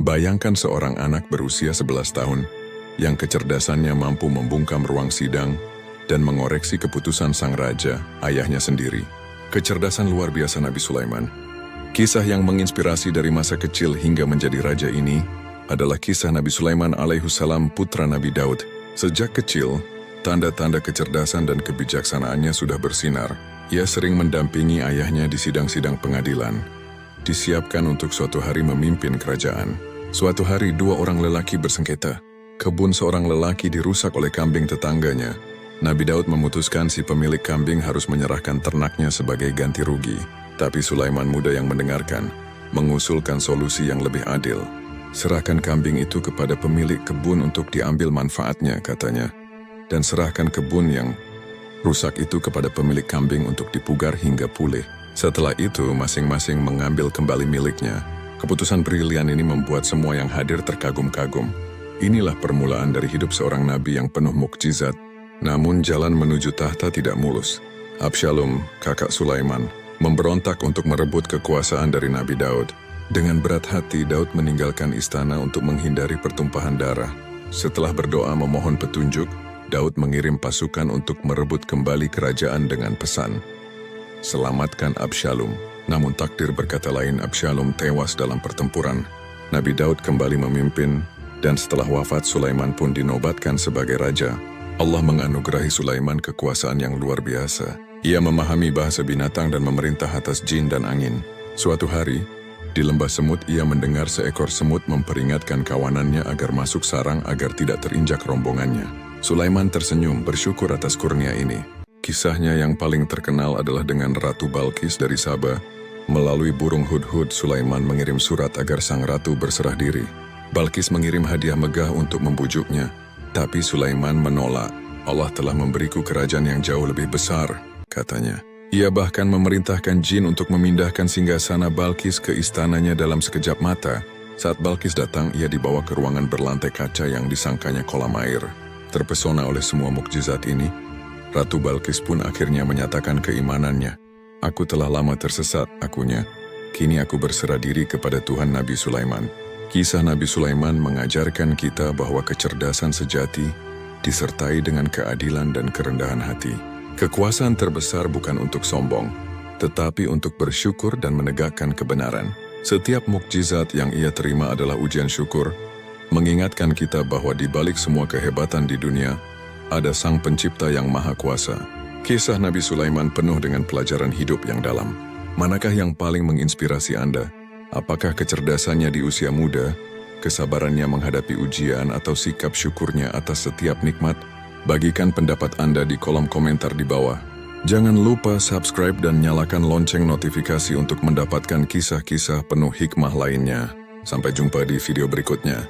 Bayangkan seorang anak berusia 11 tahun yang kecerdasannya mampu membungkam ruang sidang dan mengoreksi keputusan sang raja, ayahnya sendiri. Kecerdasan luar biasa Nabi Sulaiman. Kisah yang menginspirasi dari masa kecil hingga menjadi raja ini adalah kisah Nabi Sulaiman alaihissalam putra Nabi Daud. Sejak kecil, tanda-tanda kecerdasan dan kebijaksanaannya sudah bersinar. Ia sering mendampingi ayahnya di sidang-sidang pengadilan, disiapkan untuk suatu hari memimpin kerajaan. Suatu hari dua orang lelaki bersengketa. Kebun seorang lelaki dirusak oleh kambing tetangganya. Nabi Daud memutuskan si pemilik kambing harus menyerahkan ternaknya sebagai ganti rugi. Tapi Sulaiman muda yang mendengarkan, mengusulkan solusi yang lebih adil. Serahkan kambing itu kepada pemilik kebun untuk diambil manfaatnya, katanya. Dan serahkan kebun yang rusak itu kepada pemilik kambing untuk dipugar hingga pulih. Setelah itu, masing-masing mengambil kembali miliknya. Keputusan brilian ini membuat semua yang hadir terkagum-kagum. Inilah permulaan dari hidup seorang nabi yang penuh mukjizat. Namun jalan menuju tahta tidak mulus. Absalom, kakak Sulaiman, memberontak untuk merebut kekuasaan dari Nabi Daud. Dengan berat hati, Daud meninggalkan istana untuk menghindari pertumpahan darah. Setelah berdoa memohon petunjuk, Daud mengirim pasukan untuk merebut kembali kerajaan dengan pesan, "Selamatkan Absalom." Namun takdir berkata lain, Absalom tewas dalam pertempuran. Nabi Daud kembali memimpin, dan setelah wafat Sulaiman pun dinobatkan sebagai raja. Allah menganugerahi Sulaiman kekuasaan yang luar biasa. Ia memahami bahasa binatang dan memerintah atas jin dan angin. Suatu hari, di lembah semut ia mendengar seekor semut memperingatkan kawanannya agar masuk sarang agar tidak terinjak rombongannya. Sulaiman tersenyum bersyukur atas kurnia ini. Kisahnya yang paling terkenal adalah dengan Ratu Balqis dari Sabah. Melalui burung hudhud, Sulaiman mengirim surat agar sang ratu berserah diri. Balqis mengirim hadiah megah untuk membujuknya, tapi Sulaiman menolak. Allah telah memberiku kerajaan yang jauh lebih besar, katanya. Ia bahkan memerintahkan jin untuk memindahkan singgasana Balqis ke istananya dalam sekejap mata. Saat Balqis datang, ia dibawa ke ruangan berlantai kaca yang disangkanya kolam air. Terpesona oleh semua mukjizat ini, Ratu Balqis pun akhirnya menyatakan keimanannya. "Aku telah lama tersesat, akunya. Kini aku berserah diri kepada Tuhan Nabi Sulaiman." Kisah Nabi Sulaiman mengajarkan kita bahwa kecerdasan sejati disertai dengan keadilan dan kerendahan hati. Kekuasaan terbesar bukan untuk sombong, tetapi untuk bersyukur dan menegakkan kebenaran. Setiap mukjizat yang ia terima adalah ujian syukur, mengingatkan kita bahwa di balik semua kehebatan di dunia, ada Sang Pencipta yang Maha Kuasa. Kisah Nabi Sulaiman penuh dengan pelajaran hidup yang dalam. Manakah yang paling menginspirasi Anda? Apakah kecerdasannya di usia muda, kesabarannya menghadapi ujian, atau sikap syukurnya atas setiap nikmat? Bagikan pendapat Anda di kolom komentar di bawah. Jangan lupa subscribe dan nyalakan lonceng notifikasi untuk mendapatkan kisah-kisah penuh hikmah lainnya. Sampai jumpa di video berikutnya.